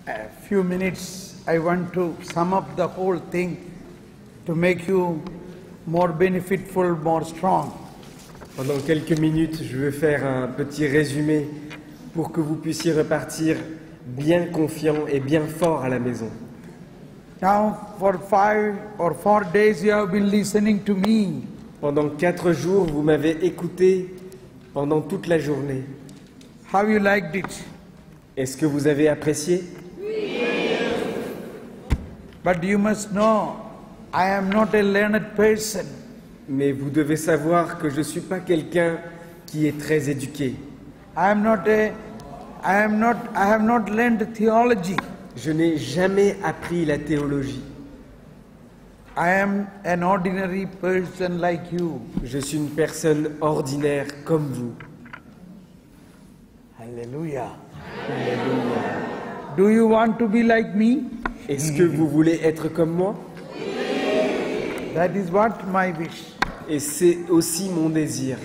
a few minutes, I want to sum up the whole thing to make you more benefitful, more strong. Pendant quelques minutes, je veux faire un petit résumé pour que vous puissiez repartir bien confiant et bien fort à la maison. Now, for 5 or 4 days, you have been listening to me. Pendant 4 jours, vous m'avez écouté pendant toute la journée. How you liked it? Est-ce que vous avez apprécié? But you must know, I am not a learned person. Mais vous devez savoir que je ne suis pas quelqu'un qui est très éduqué. I have not learned theology. Je n'ai jamais appris la théologie. I am an ordinary person like you. Je suis une personne ordinaire comme vous. Hallelujah. Alléluia. Do you want to be like me? Est-ce que vous voulez être comme moi? That is what my wish. Et c'est aussi mon désir.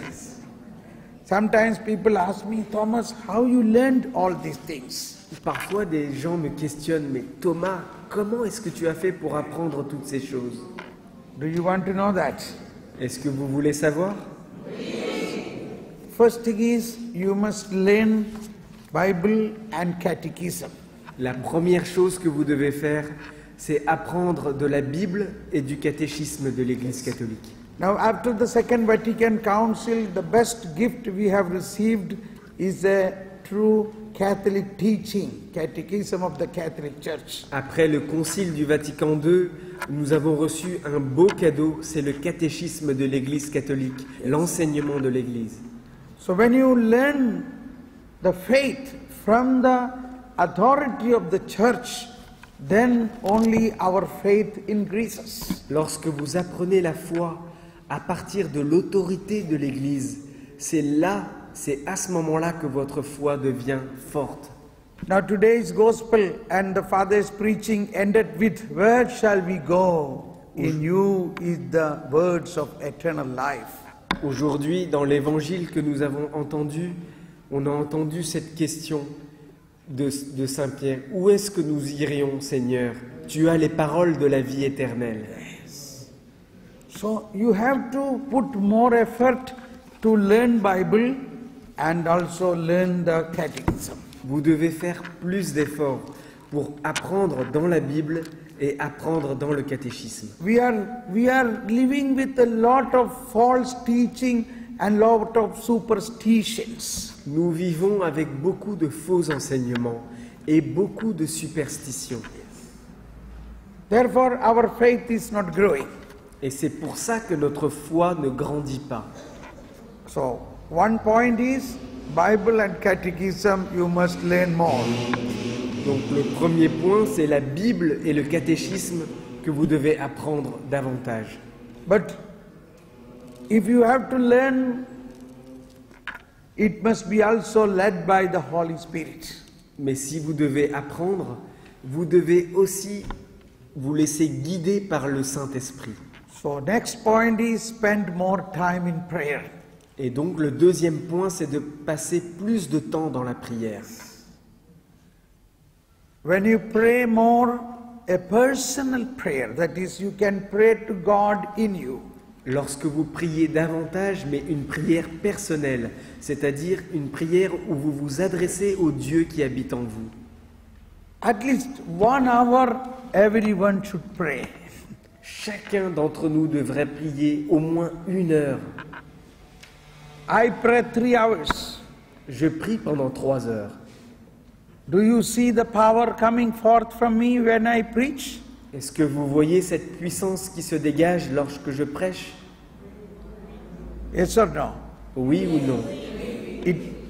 Sometimes people ask me, Thomas, how you learned all these things? Parfois des gens me questionnent, mais Thomas, comment est-ce que tu as fait pour apprendre toutes ces choses? Do you want to know that? Est-ce que vous voulez savoir? First thing is, you must learn Bible and catechism. La première chose que vous devez faire, c'est apprendre de la Bible et du catéchisme de l'Église catholique. Now, after the Second Vatican Council, the best gift we have received is a true Catholic teaching, Catechism of the Catholic Church. Après le Concile du Vatican II, nous avons reçu un beau cadeau, c'est le catéchisme de l'Église catholique, l'enseignement de l'Église. So when you learn the faith from the authority of the church, then only our faith increases. Lorsque vous apprenez la foi à partir de l'autorité de l'Église, c'est à ce moment-là que votre foi devient forte. Now today's gospel and the Father's preaching ended with, where shall we go? In you is the words of eternal life. Aujourd'hui, dans l'évangile que nous avons entendu, on a entendu cette question de Saint Pierre. Où est-ce que nous irions, Seigneur? Tu as les paroles de la vie éternelle. So you have to put more effort to learn Bible and also learn the catechism. Vous devez faire plus d'efforts pour apprendre dans la Bible et apprendre dans le catéchisme. We are living with a lot of false teaching and lot of superstitions. Nous vivons avec beaucoup de faux enseignements et beaucoup de superstitions. Therefore, our faith is not growing. Et c'est pour ça que notre foi ne grandit pas. So, one point is, Bible and catechism, you must learn more. Donc le premier point, c'est la Bible et le catéchisme que vous devez apprendre davantage. But if you have to learn, it must be also led by the Holy Spirit. Mais si vous devez apprendre, vous devez aussi vous laisser guider par le Saint-Esprit. So next point is spend more time in prayer. Et donc le deuxième point, c'est de passer plus de temps dans la prière. When you pray more, a personal prayer, that is, you can pray to God in you. Lorsque vous priez davantage, mais une prière personnelle, c'est-à-dire une prière où vous vous adressez au Dieu qui habite en vous. At least 1 hour, everyone should pray. Chacun d'entre nous devrait prier au moins 1 heure. I pray 3 hours. Je prie pendant 3 heures. Do you see the power coming forth from me when I preach? Est-ce que vous voyez cette puissance qui se dégage lorsque je prêche? Yes or no? Oui ou non?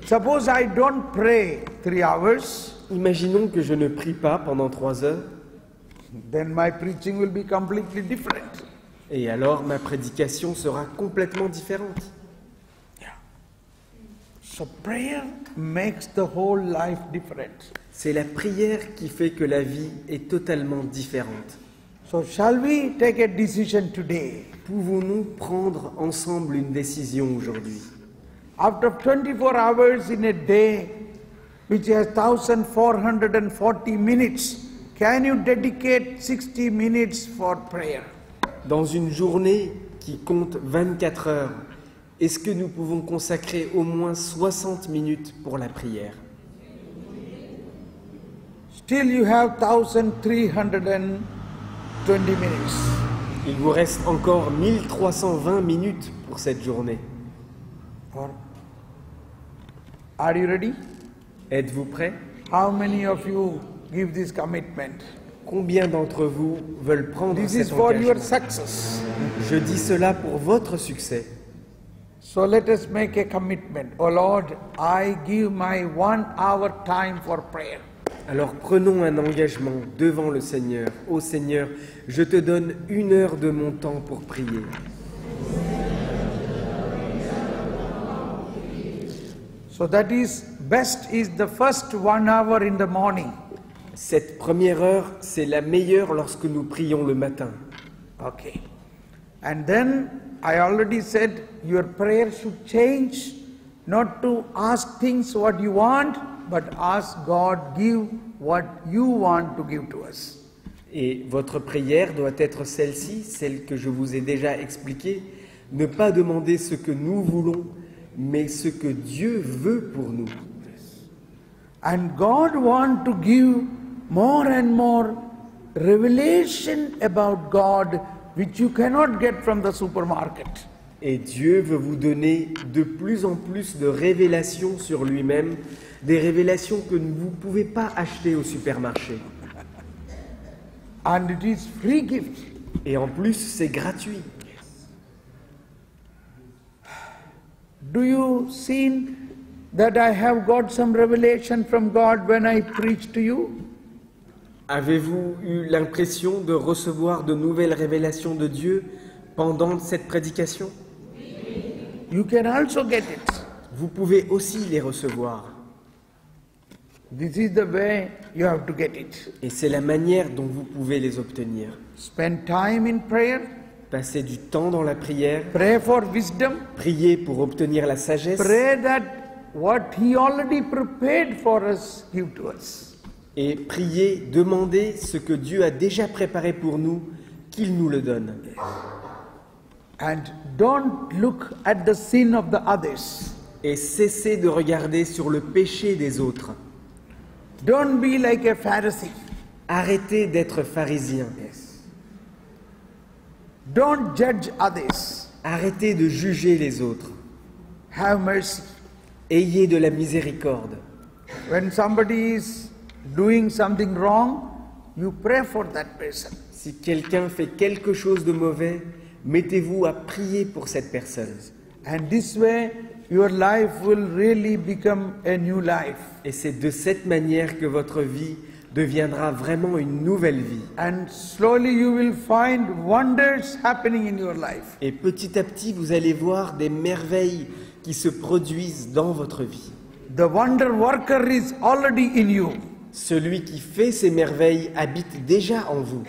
Suppose I don't pray 3 hours. Imaginons que je ne prie pas pendant 3 heures. Then my preaching will be completely different. Et alors ma prédication sera complètement différente. So prayer makes the whole life different. C'est la prière qui fait que la vie est totalement différente. So shall we take a decision today? Pouvons-nous prendre ensemble une décision aujourd'hui? Out of 24 hours in a day, which has 1440 minutes, can you dedicate 60 minutes for prayer? Dans une journée qui compte 24 heures, est-ce que nous pouvons consacrer au moins 60 minutes pour la prière? Still you have 1320 minutes. Il vous reste encore 1320 minutes pour cette journée. Are you ready? Êtes-vous prêts? How many of you give this commitment? Combien d'entre vous veulent prendre This is cet for your engagement? success. Je dis cela pour votre succès. So let us make a commitment. Oh Lord, I give my 1 hour time for prayer. Alors prenons un engagement devant le Seigneur. Ô Seigneur, je te donne 1 heure de mon temps pour prier. So that is best is the first 1 hour in the morning. Cette première heure, c'est la meilleure lorsque nous prions le matin. Okay. And then I already said your prayer should change, not to ask things what you want, but ask God give what you want to give to us. Et votre prière doit être celle-ci, celle que je vous ai déjà expliquée. Ne pas demander ce que nous voulons, mais ce que Dieu veut pour nous. And God wants to give more and more revelation about God which you cannot get from the supermarket. Et Dieu veut vous donner de plus en plus de révélations sur lui-même, des révélations que vous ne pouvez pas acheter au supermarché. And it is free gift. Et en plus, c'est gratuit. Do you see that I have got some revelation from God when I preach to you? Avez-vous eu l'impression de recevoir de nouvelles révélations de Dieu pendant cette prédication? You can also get it. Vous pouvez aussi les recevoir. This is the way you have to get it. Et c'est la manière dont vous pouvez les obtenir. Spend time in prayer. Passez du temps dans la prière, Pray for wisdom. priez pour obtenir la sagesse Pray that what He already prepared for us, give to us. et priez, demandez ce que Dieu a déjà préparé pour nous, qu'il nous le donne. And don't look at the sin of the others. Et cessez de regarder sur le péché des autres. Don't be like a Pharisee. Arrêtez d'être pharisien. Don't judge others. Arrêtez de juger les autres. Have mercy. Ayez de la miséricorde. When somebody is doing something wrong, you pray for that person. Si quelqu'un fait quelque chose de mauvais, mettez-vous à prier pour cette personne. And this way, your life will really become a new life. Et c'est de cette manière que votre vie deviendra vraiment une nouvelle vie. And slowly you will find wonders happening in your life. Et petit à petit, vous allez voir des merveilles qui se produisent dans votre vie. The wonder worker is already in you. Celui qui fait ces merveilles habite déjà en vous.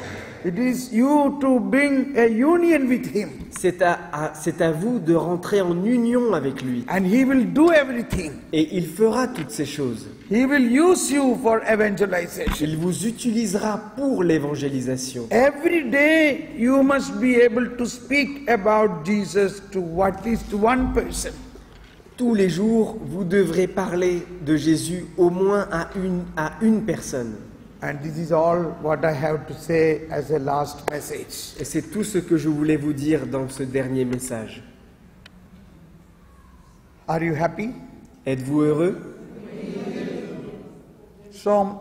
It is you to bring a union with him. C'est à vous de rentrer en union avec lui. And he will do everything. Et il fera toutes ces choses. He will use you for evangelization. Il vous utilisera pour l'évangélisation. Every day you must be able to speak about Jesus to at least one person. Tous les jours, vous devrez parler de Jésus au moins à une personne. And this is all what I have to say as a last message. Et c'est tout ce que je voulais vous dire dans ce dernier message. Are you happy? Êtes-vous heureux? So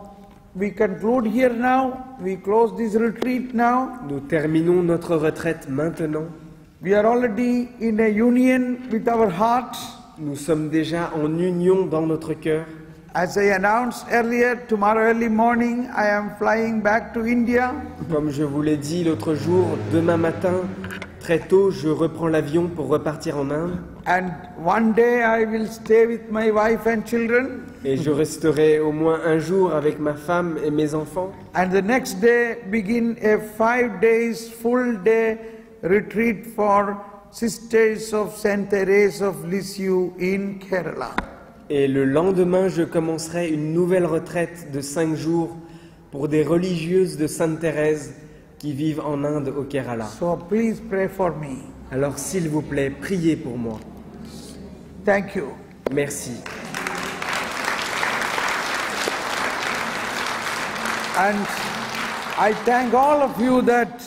we conclude here now. We close this retreat now. Nous terminons notre retraite maintenant. We are already in a union with our heart. Nous sommes déjà en union dans notre cœur. As I announced earlier, tomorrow early morning I am flying back to India. Comme je vous l'ai dit l'autre jour, demain matin, très tôt, je reprends l'avion pour repartir en Inde. And one day I will stay with my wife and children. Et je resterai au moins un jour avec ma femme et mes enfants. And the next day begin a 5 days full day retreat for Sisters of Saint Therese of Lisieux in Kerala. Et le lendemain, je commencerai une nouvelle retraite de 5 jours pour des religieuses de Sainte Thérèse qui vivent en Inde, au Kerala. So please pray for me. Alors s'il vous plaît, priez pour moi. Thank you. Merci. And I thank all of you that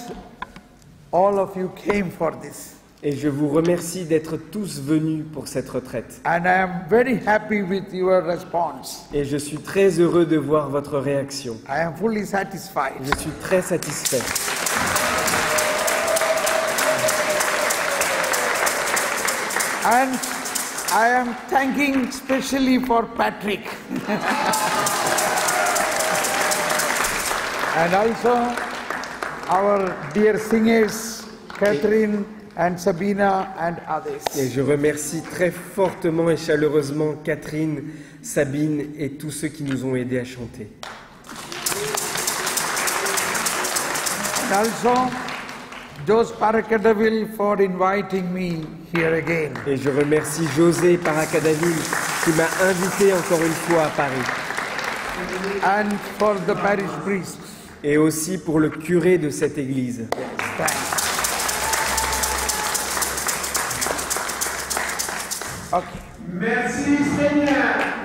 all of you came for this. Et je vous remercie d'être tous venus pour cette retraite. And I am very happy with your response. Et je suis très heureux de voir votre réaction. I am fully satisfied. Je suis très satisfait. And I am thanking especially for Patrick. And also our dear singers, Catherine and Sabina and others. Et je remercie très fortement et chaleureusement Catherine, Sabine et tous ceux qui nous ont aidés à chanter. And also Jose Paracadaville for inviting me here again. Et je remercie José Paracadaville qui m'a invité encore une fois à Paris. And for the parish priest. Et aussi pour le curé de cette église. Thanks. Okay. Merci Seigneur.